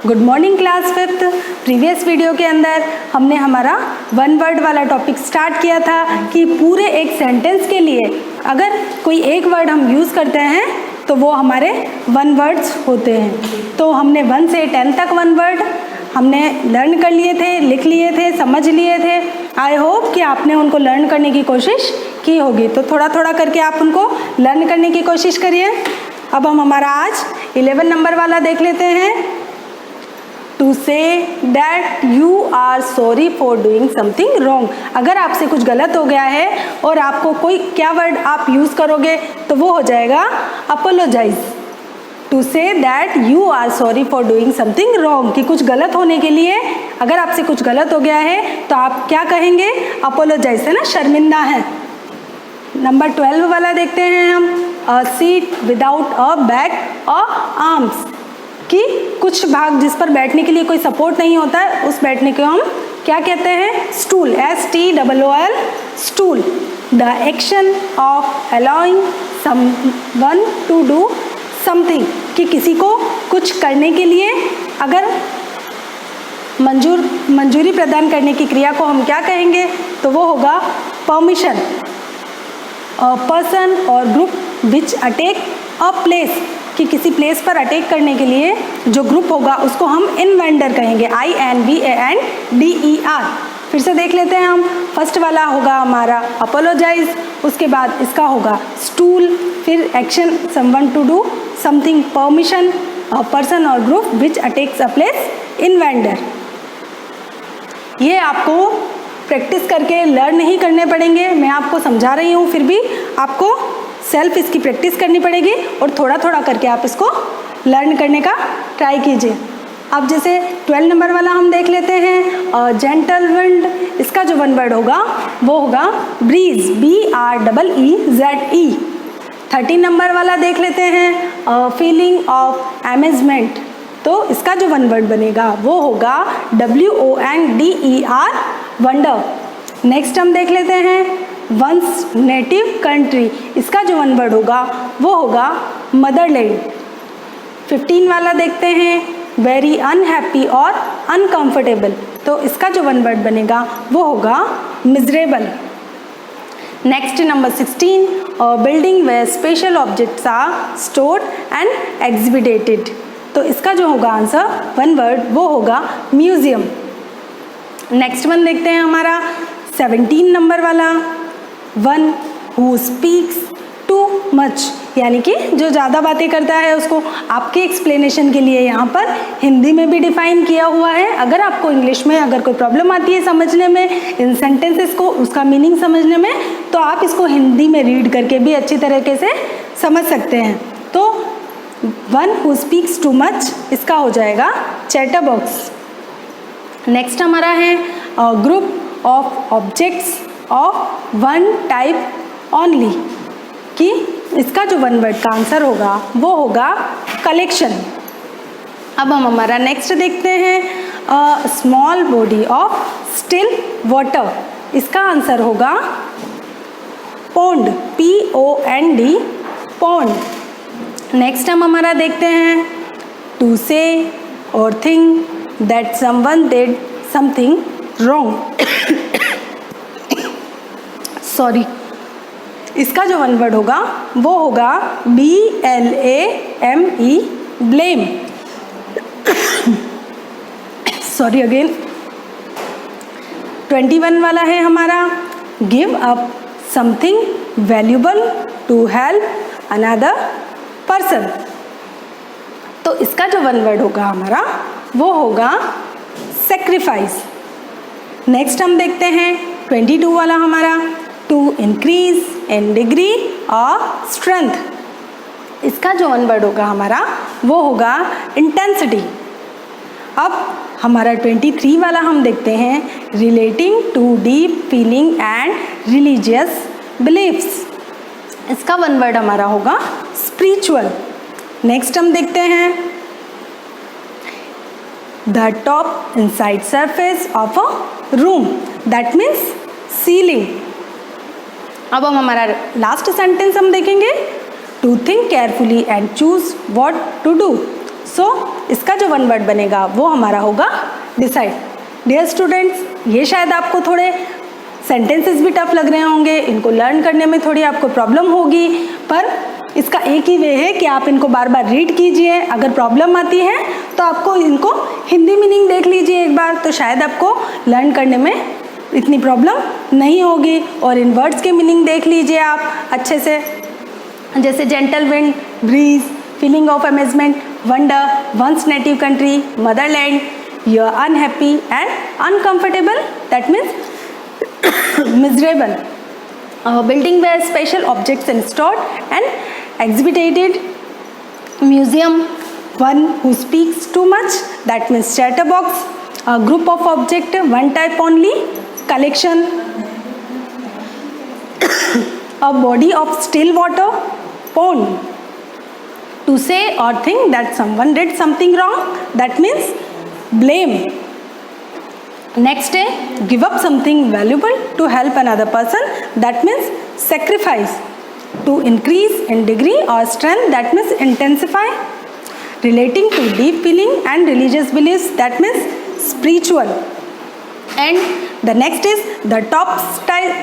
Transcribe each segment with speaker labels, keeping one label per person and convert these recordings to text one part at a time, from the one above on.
Speaker 1: Good morning class fifth. Previous video के अंदर हमने हमारा वन वर्ड वाला टॉपिक स्टार्ट किया था कि पूरे एक सेंटेंस के लिए अगर कोई एक वर्ड हम यूज़ करते हैं तो वो हमारे वन वर्ड्स होते हैं। तो हमने 1 से 10 तक वन वर्ड हमने लर्न कर लिए थे, लिख लिए थे, समझ लिए थे। आई होप कि आपने उनको लर्न करने की कोशिश की होगी। तो थोड़ा थोड़ा करके आप उनको लर्न करने की कोशिश करिए। अब हम हमारा आज 11 नंबर वाला देख लेते हैं। To say that you are sorry for doing something wrong. अगर आपसे कुछ गलत हो गया है और आपको कोई क्या वर्ड आप यूज़ करोगे तो वो हो जाएगा apologise. To say that you are sorry for doing something wrong, कि कुछ गलत होने के लिए अगर आपसे कुछ गलत हो गया है तो आप क्या कहेंगे? अपोलोजाइज, है ना, शर्मिंदा है। नंबर 12 वाला देखते हैं हम। अ सीट विदाउट अ बैक और आर्म्स, कि कुछ भाग जिस पर बैठने के लिए कोई सपोर्ट नहीं होता है उस बैठने को हम क्या कहते हैं? Stool. STOOL, stool. The action of allowing someone to do something, कि किसी को कुछ करने के लिए अगर मंजूरी प्रदान करने की क्रिया को हम क्या कहेंगे? तो वो होगा परमिशन। अ पर्सन और group which attack a place, कि किसी प्लेस पर अटैक करने के लिए जो ग्रुप होगा उसको हम इन्वेंडर कहेंगे। INVANDER। फिर से देख लेते हैं हम। फर्स्ट वाला होगा हमारा अपोलोजाइज, उसके बाद इसका होगा स्टूल, फिर action someone to do something, permission, person और group which attacks a place, invader. ये आपको प्रैक्टिस करके लर्न नहीं करने पड़ेंगे, मैं आपको समझा रही हूँ, फिर भी आपको सेल्फ इसकी प्रैक्टिस करनी पड़ेगी और थोड़ा थोड़ा करके आप इसको लर्न करने का ट्राई कीजिए। अब जैसे 12 नंबर वाला हम देख लेते हैं। जेंटल विंड, इसका जो वन वर्ड होगा वो होगा ब्रीज, BREEZE। 13 नंबर वाला देख लेते हैं। फीलिंग ऑफ अमेजमेंट, तो इसका जो वन वर्ड बनेगा वो होगा WONDER, वंडर। नेक्स्ट हम देख लेते हैं वंस नेटिव कंट्री, इसका जो वन वर्ड होगा वो होगा मदरलैंड। 15 वाला देखते हैं वेरी अनहैप्पी और अनकंफर्टेबल, तो इसका जो वन वर्ड बनेगा वो होगा miserable. Next number 16 building where special objects are stored and exhibited, तो इसका जो होगा आंसर वन वर्ड वो होगा म्यूजियम। नेक्स्ट वन देखते हैं हमारा 17 नंबर वाला। One who speaks too much, यानी कि जो ज़्यादा बातें करता है उसको आपके एक्सप्लेनेशन के लिए यहाँ पर हिंदी में भी डिफाइन किया हुआ है। अगर आपको इंग्लिश में अगर कोई प्रॉब्लम आती है समझने में इन सेंटेंसेस को, उसका मीनिंग समझने में, तो आप इसको हिंदी में रीड करके भी अच्छी तरीके से समझ सकते हैं। तो one who speaks too much, इसका हो जाएगा चैटर बॉक्स। नेक्स्ट हमारा है group of objects of one type only, कि इसका जो वन वर्ड का आंसर होगा वो होगा कलेक्शन। अब हम हमारा नेक्स्ट देखते हैं small body of still water, इसका आंसर होगा पॉन्ड, POND, पॉन्ड। नेक्स्ट हम हमारा देखते हैं टू से और think that someone did something wrong, sorry, इसका जो वन वर्ड होगा वो होगा BLAME, ब्लेम। Sorry again. 21 वाला है हमारा give up something valuable to help another person, तो इसका जो वन वर्ड होगा हमारा वो होगा सेक्रीफाइस। नेक्स्ट हम देखते हैं 22 वाला हमारा टू इंक्रीज इन डिग्री और स्ट्रेंथ, इसका जो वन वर्ड होगा हमारा वो होगा इंटेंसिटी। अब हमारा 23 वाला हम देखते हैं relating to deep feeling and religious beliefs, इसका वन वर्ड हमारा होगा स्पिरिचुअल। नेक्स्ट हम देखते हैं the top inside surface of a room, that means ceiling. अब हम हमारा लास्ट सेंटेंस हम देखेंगे to think carefully and choose what to do, so इसका जो वन वर्ड बनेगा वो हमारा होगा डिसाइड। डियर स्टूडेंट्स, ये शायद आपको थोड़े सेंटेंसेस भी टफ लग रहे होंगे, इनको लर्न करने में थोड़ी आपको प्रॉब्लम होगी, पर इसका एक ही वे है कि आप इनको बार बार रीड कीजिए। अगर प्रॉब्लम आती है तो आपको इनको हिंदी मीनिंग देख लीजिए एक बार, तो शायद आपको लर्न करने में इतनी प्रॉब्लम नहीं होगी। और इन वर्ड्स के मीनिंग देख लीजिए आप अच्छे से, जैसे gentle wind, breeze, feeling of amazement, wonder, one's native country, motherland, you are unhappy and uncomfortable, that means miserable. A building where special objects installed and exhibited. Museum, one who speaks too much, that means chatterbox. A group of object, one type only. Collection. A body of still water, pond. To say or think that someone did something wrong, that means blame. Next है give up something valuable to help another person, that means sacrifice. To increase in degree or strength, that means intensify. Relating to deep feeling and religious beliefs, that means spiritual. And the next is the top style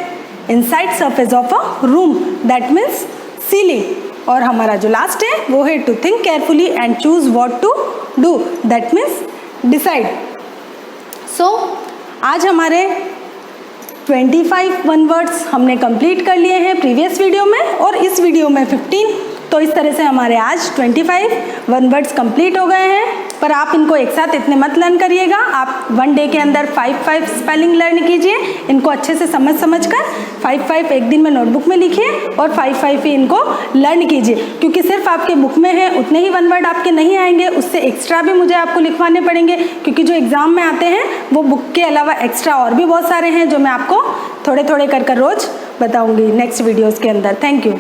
Speaker 1: inside surface of a room, that means ceiling. और हमारा जो last है वो है to think carefully and choose what to do, that means decide. सो आज हमारे 25 one words हमने complete कर लिए हैं प्रीवियस वीडियो में, और इस वीडियो में 15। तो इस तरह से हमारे आज 25 वन वर्ड्स कंप्लीट हो गए हैं। पर आप इनको एक साथ इतने मत लर्न करिएगा, आप वन डे के अंदर 5 स्पेलिंग लर्न कीजिए। इनको अच्छे से समझ कर 5 एक दिन में नोटबुक में लिखिए और 5 ही इनको लर्न कीजिए, क्योंकि सिर्फ आपके बुक में है उतने ही वन वर्ड आपके नहीं आएंगे, उससे एक्स्ट्रा भी मुझे आपको लिखवाने पड़ेंगे, क्योंकि जो एग्ज़ाम में आते हैं वो बुक के अलावा एक्स्ट्रा और भी बहुत सारे हैं जो मैं आपको थोड़े थोड़े कर रोज़ बताऊँगी नेक्स्ट वीडियोज़ के अंदर। Thank you.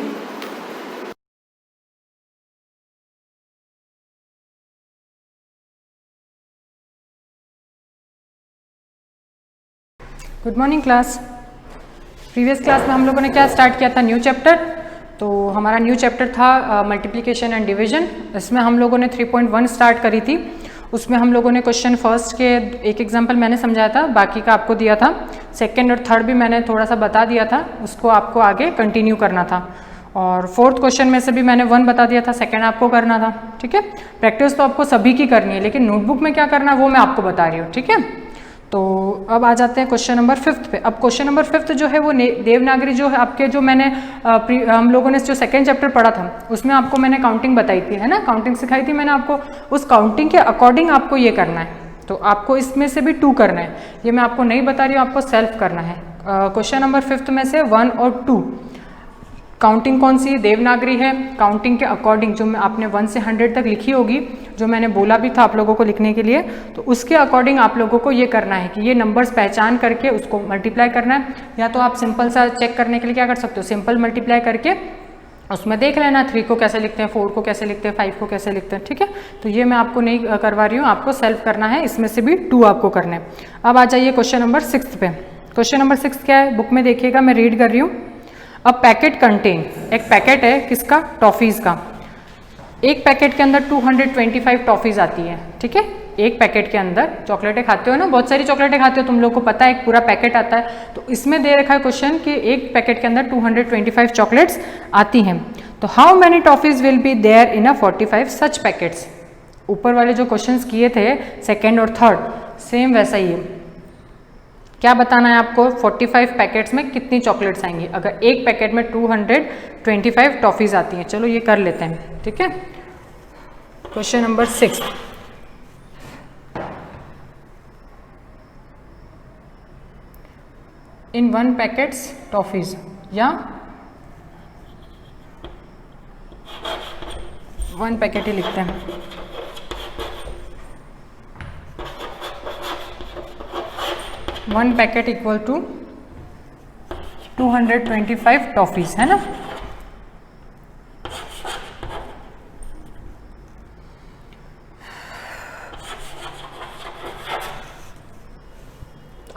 Speaker 2: Good morning class. Previous class में हम लोगों ने क्या स्टार्ट किया था, न्यू चैप्टर। तो हमारा न्यू चैप्टर था मल्टीप्लिकेशन एंड डिवीजन। इसमें हम लोगों ने 3.1 स्टार्ट करी थी। उसमें हम लोगों ने क्वेश्चन फर्स्ट के एक एग्जांपल मैंने समझाया था, बाकी का आपको दिया था। सेकंड और थर्ड भी मैंने थोड़ा सा बता दिया था, उसको आपको आगे कंटिन्यू करना था। और फोर्थ क्वेश्चन में से भी मैंने 1 बता दिया था, सेकंड आपको करना था। ठीक है, प्रैक्टिस तो आपको सभी की करनी है, लेकिन नोटबुक में क्या करना है वो मैं आपको बता रही हूँ। ठीक है, तो अब आ जाते हैं क्वेश्चन नंबर 5 पे। अब क्वेश्चन नंबर 5 जो है वो देवनागरी जो है आपके, जो मैंने हम लोगों ने जो सेकंड चैप्टर पढ़ा था उसमें आपको मैंने काउंटिंग बताई थी, है ना, काउंटिंग सिखाई थी मैंने आपको। उस काउंटिंग के अकॉर्डिंग आपको ये करना है, तो आपको इसमें से भी 2 करना है। ये मैं आपको नहीं बता रही हूँ, आपको सेल्फ करना है। क्वेश्चन नंबर 5 में से 1 और 2 काउंटिंग कौन सी, देवनागरी है। काउंटिंग के अकॉर्डिंग जो मैं आपने 1 से 100 तक लिखी होगी, जो मैंने बोला भी था आप लोगों को लिखने के लिए, तो उसके अकॉर्डिंग आप लोगों को ये करना है कि ये नंबर्स पहचान करके उसको मल्टीप्लाई करना है। या तो आप सिंपल सा चेक करने के लिए क्या कर सकते हो, सिंपल मल्टीप्लाई करके उसमें देख लेना 3 को कैसे लिखते हैं, 4 को कैसे लिखते हैं, 5 को कैसे लिखते हैं। ठीक है, तो ये मैं आपको नहीं करवा रही हूँ, आपको सेल्फ करना है। इसमें से भी 2 आपको करने हैं। अब आ जाइए क्वेश्चन नंबर 6 पे। क्वेश्चन नंबर 6 क्या है, बुक में देखिएगा, मैं रीड कर रही हूँ। अब पैकेट कंटेन, एक पैकेट है किसका, टॉफीज़ का। एक पैकेट के अंदर 225 टॉफीज़ आती है। ठीक है, एक पैकेट के अंदर चॉकलेटें खाते हो ना, बहुत सारी चॉकलेटें खाते हो, तुम लोग को पता है एक पूरा पैकेट आता है। तो इसमें दे रखा है क्वेश्चन कि एक पैकेट के अंदर 225 चॉकलेट्स आती हैं। तो how many toffees will be there in a 45 such packets. ऊपर वाले जो क्वेश्चंस किए थे सेकेंड और थर्ड, सेम वैसा ही है। क्या बताना है आपको, 45 पैकेट्स में कितनी चॉकलेट्स आएंगी। अगर एक पैकेट में 225 टॉफीज़ आती हैं, चलो ये कर लेते हैं। ठीक है, question number 6। In 1 packets toffees, या 1 पैकेट ही लिखते हैं। One packet equal to 225 toffees, है ना।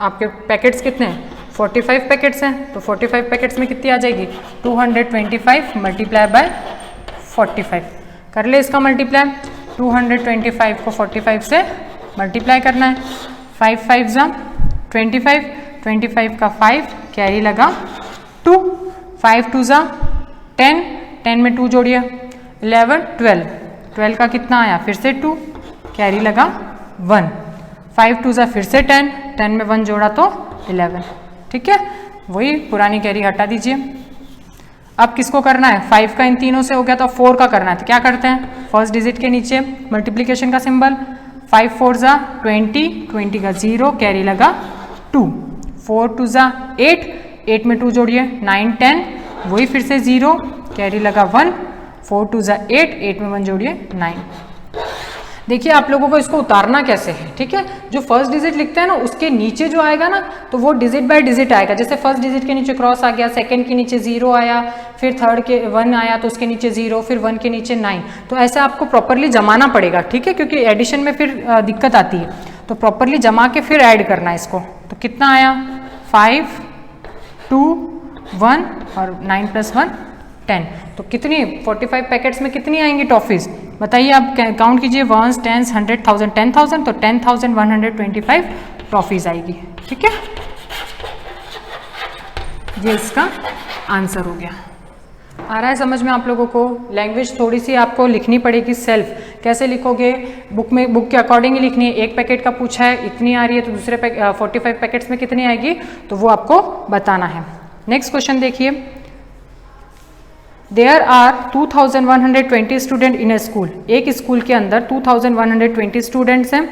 Speaker 2: आपके पैकेट्स कितने हैं, 45 पैकेट्स हैं, तो 45 पैकेट्स में कितनी आ जाएगी, 225 मल्टीप्लाई बाय 45। कर ले इसका मल्टीप्लाई। 225 को 45 से मल्टीप्लाई करना है। 5 5 जा 25, 25 का 5 कैरी लगा 2, 5 2 जा 10, 10 में 2 जोड़िए 11, 12, 12 का कितना आया फिर से 2 कैरी लगा 1, 5 2 जा फिर से 10, 10 में 1 जोड़ा तो 11। ठीक है, वही पुरानी कैरी हटा दीजिए। अब किसको करना है, 5 का इन तीनों से हो गया तो 4 का करना है। तो क्या करते हैं, फर्स्ट डिजिट के नीचे मल्टीप्लिकेशन का सिंबल, 5 4 जा 20, 20 का 0 कैरी लगा 2, 4 2 जा 8, 8 में 2 जोड़िए 9 10, वही फिर से 0 कैरी लगा 1, 4 2 जा 8, 8 में 1 जोड़िए 9। देखिए आप लोगों को इसको उतारना कैसे है। ठीक है, जो फर्स्ट डिजिट लिखते हैं ना उसके नीचे जो आएगा ना तो वो डिजिट बाय डिजिट आएगा। जैसे फर्स्ट डिजिट के नीचे क्रॉस आ गया, सेकंड के नीचे 0 आया, फिर थर्ड के 1 आया तो उसके नीचे 0, फिर 1 के नीचे 9। तो ऐसे आपको प्रॉपरली जमाना पड़ेगा। ठीक है, क्योंकि एडिशन में फिर दिक्कत आती है, तो प्रॉपरली जमा के फिर ऐड करना है इसको। तो कितना आया 5 2 1 और 9 + 1 10। तो कितनी 45 पैकेट्स में कितनी आएंगी टॉफीज बताइए, आप काउंट कीजिए, 1 10 100 1000 10,000, तो 10,125 टॉफीज आएगी। ठीक है, ये इसका आंसर हो गया। आ रहा है समझ में आप लोगों को। लैंग्वेज थोड़ी सी आपको लिखनी पड़ेगी सेल्फ। कैसे लिखोगे, बुक के अकॉर्डिंग ही लिखनी है। एक पैकेट का पूछा है इतनी आ रही है तो दूसरे 45 पैकेट्स में कितनी आएगी तो वो आपको बताना है। नेक्स्ट क्वेश्चन देखिए, There are 2120 student in A school. एक स्कूल के अंदर 2120 स्टूडेंट्स हैं।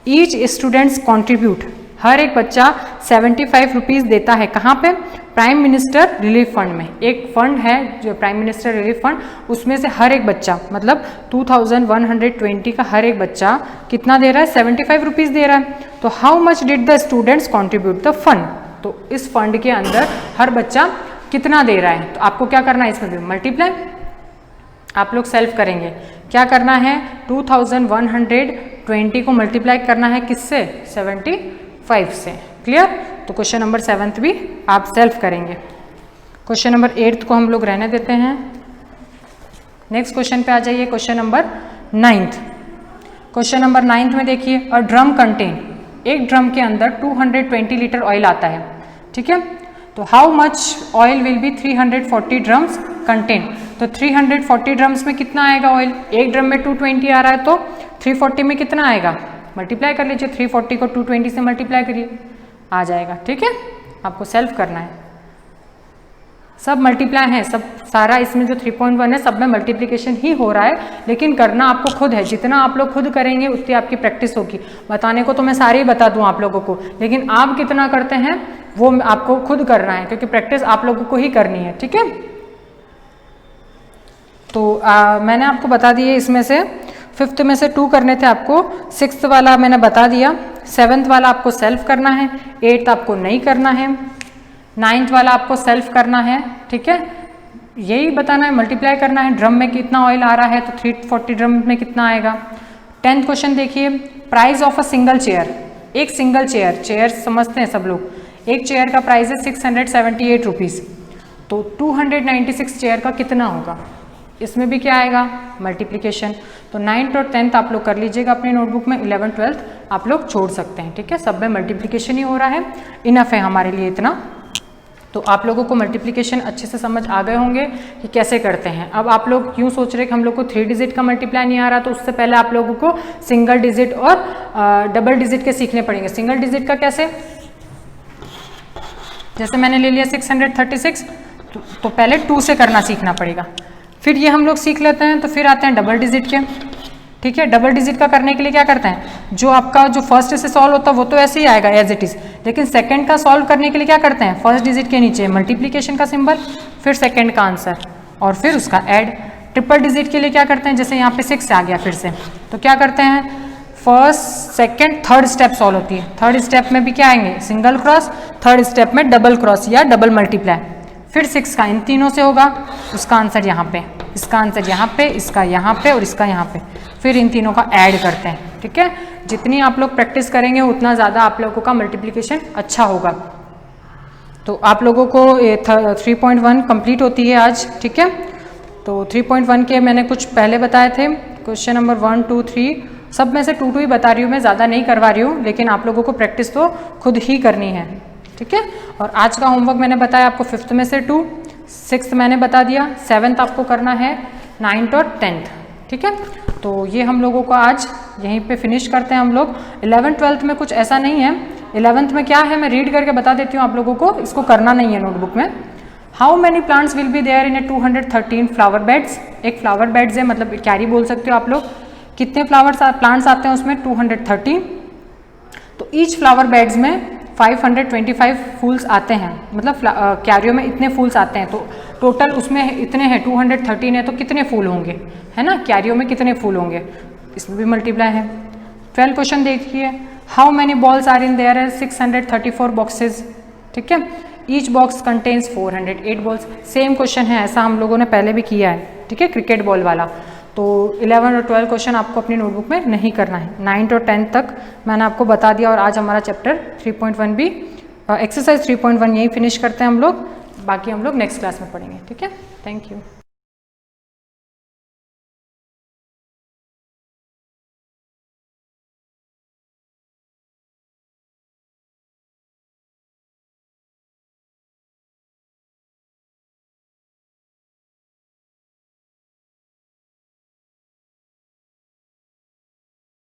Speaker 2: ईच स्टूडेंट्स कॉन्ट्रीब्यूट, हर एक बच्चा 75 रुपीज़ देता है। कहाँ पे, प्राइम मिनिस्टर रिलीफ फंड में। एक फंड है जो प्राइम मिनिस्टर रिलीफ फंड, उसमें से हर एक बच्चा मतलब 2120 का हर एक बच्चा कितना दे रहा है, 75 रुपीज़ दे रहा है। तो how much did the students contribute the fund, तो इस फंड के अंदर हर बच्चा कितना दे रहा है। तो आपको क्या करना है, इसमें भी मल्टीप्लाई आप लोग सेल्फ करेंगे। क्या करना है, 2120 को मल्टीप्लाई करना है किससे, 75 से। क्लियर, तो क्वेश्चन नंबर 7 भी आप सेल्फ करेंगे। क्वेश्चन नंबर 8 को हम लोग रहने देते हैं। नेक्स्ट क्वेश्चन पे आ जाइए, क्वेश्चन नंबर 9। क्वेश्चन नंबर 9 में देखिए, अ ड्रम कंटेन, एक ड्रम के अंदर 220 लीटर ऑयल आता है। ठीक है, तो how much oil will be 340 drums contain. तो 340 ड्रम्स में कितना आएगा ऑयल, एक ड्रम में 220 आ रहा है तो 340 में कितना आएगा, मल्टीप्लाई कर लीजिए, 340 को 220 से मल्टीप्लाई करिए, आ जाएगा। ठीक है, आपको सेल्फ करना है। सब मल्टीप्लाई है, सब सारा इसमें जो 3.1 है सब में मल्टीप्लिकेशन ही हो रहा है, लेकिन करना आपको खुद है। जितना आप लोग खुद करेंगे उतनी आपकी प्रैक्टिस होगी। बताने को तो मैं सारे ही बता दूं आप लोगों को, लेकिन आप कितना करते हैं वो आपको खुद करना है, क्योंकि प्रैक्टिस आप लोगों को ही करनी है। ठीक है, तो मैंने आपको बता दिए, इसमें से 5th में से 2 करने थे आपको, 6th वाला मैंने बता दिया, 7th वाला आपको सेल्फ करना है, 8th आपको नहीं करना है, 9th वाला आपको सेल्फ करना है। ठीक है, यही बताना है, मल्टीप्लाई करना है। ड्रम में कितना ऑयल आ रहा है तो 340 ड्रम में कितना आएगा। 10th क्वेश्चन देखिए, price of a single chair, एक सिंगल चेयर, चेयर समझते हैं सब लोग, एक चेयर का प्राइस है 678 रुपीज़। तो 296 चेयर का कितना होगा, इसमें भी क्या आएगा, मल्टीप्लिकेशन। तो 9th और 10th आप लोग कर लीजिएगा अपनी नोटबुक में, 11th 12th आप लोग छोड़ सकते हैं। ठीक है, सब में मल्टीप्लिकेशन ही हो रहा है, इनफ है हमारे लिए इतना। तो आप लोगों को मल्टीप्लिकेशन अच्छे से समझ आ गए होंगे कि कैसे करते हैं। अब आप लोग क्यों सोच रहे कि हम लोग को 3 डिजिट का मल्टीप्लाई नहीं आ रहा, तो उससे पहले आप लोगों को सिंगल डिजिट और डबल डिजिट के सीखने पड़ेंगे। सिंगल डिजिट का कैसे, जैसे मैंने ले लिया 636, तो पहले 2 से करना सीखना पड़ेगा, फिर ये हम लोग सीख लेते हैं, तो फिर आते हैं डबल डिजिट के। ठीक है, डबल डिजिट का करने के लिए क्या करते हैं, जो आपका जो फर्स्ट से सॉल्व होता है वो तो ऐसे ही आएगा एज इट इज, लेकिन सेकंड का सॉल्व करने के लिए क्या करते हैं, फर्स्ट डिजिट के नीचे मल्टीप्लिकेशन का सिंबल, फिर सेकंड का आंसर और फिर उसका ऐड। ट्रिपल डिजिट के लिए क्या करते हैं, जैसे यहाँ पे 6 आ गया फिर से, तो क्या करते हैं, first second third step solve होती है। थर्ड स्टेप में भी क्या आएंगे, सिंगल क्रॉस, थर्ड स्टेप में डबल क्रॉस या डबल मल्टीप्लाई, फिर 6 का इन तीनों से होगा, उसका आंसर यहाँ पे, इसका आंसर यहाँ पे, इसका यहाँ पे और इसका यहाँ पे, फिर इन तीनों का ऐड करते हैं। ठीक है, जितनी आप लोग प्रैक्टिस करेंगे उतना ज़्यादा आप लोगों का मल्टीप्लिकेशन अच्छा होगा। तो आप लोगों को 3.1 कंप्लीट होती है आज। ठीक है, तो 3.1 के मैंने कुछ पहले बताए थे, क्वेश्चन नंबर 1, 2, 3 सब में से 2 ही बता रही हूँ मैं, ज़्यादा नहीं करवा रही हूँ, लेकिन आप लोगों को प्रैक्टिस तो खुद ही करनी है, ठीक है। और आज का होमवर्क मैंने बताया आपको 5th में से 2, 6th मैंने बता दिया, 7th आपको करना है, 9th और 10th, ठीक है। तो ये हम लोगों को आज यहीं पे फिनिश करते हैं हम लोग। 11th 12th में कुछ ऐसा नहीं है। 11th में क्या है मैं रीड करके बता देती हूँ आप लोगों को, इसको करना नहीं है नोटबुक में। How many plants will be there in a 213 flower beds. एक फ्लावर बेड्स है, मतलब कैरी बोल सकते हो आप लोग। कितने प्लांट्स आते हैं उसमें? 213। तो ईच फ्लावर बेड्स में 525 फूल्स आते हैं, मतलब कैरियो में इतने फूल्स आते हैं। तो टोटल उसमें इतने हैं, 213 है तो कितने फूल होंगे, है ना, कैरियो में कितने फूल होंगे, इसमें भी मल्टीप्लाई है। 12 क्वेश्चन देखिए, how many balls are in there है 634 बॉक्सेस, ठीक है। Each box contains 408 balls. Same question है, ऐसा हम लोगों ने पहले भी किया है, ठीक है, क्रिकेट बॉल वाला। तो 11 और 12 क्वेश्चन आपको अपनी नोटबुक में नहीं करना है। 9th और 10th तक मैंने आपको बता दिया। और आज हमारा चैप्टर 3.1 भी एक्सरसाइज 3.1 यही फिनिश करते हैं हम लोग, बाकी हम लोग नेक्स्ट क्लास में पढ़ेंगे, ठीक है। Thank you.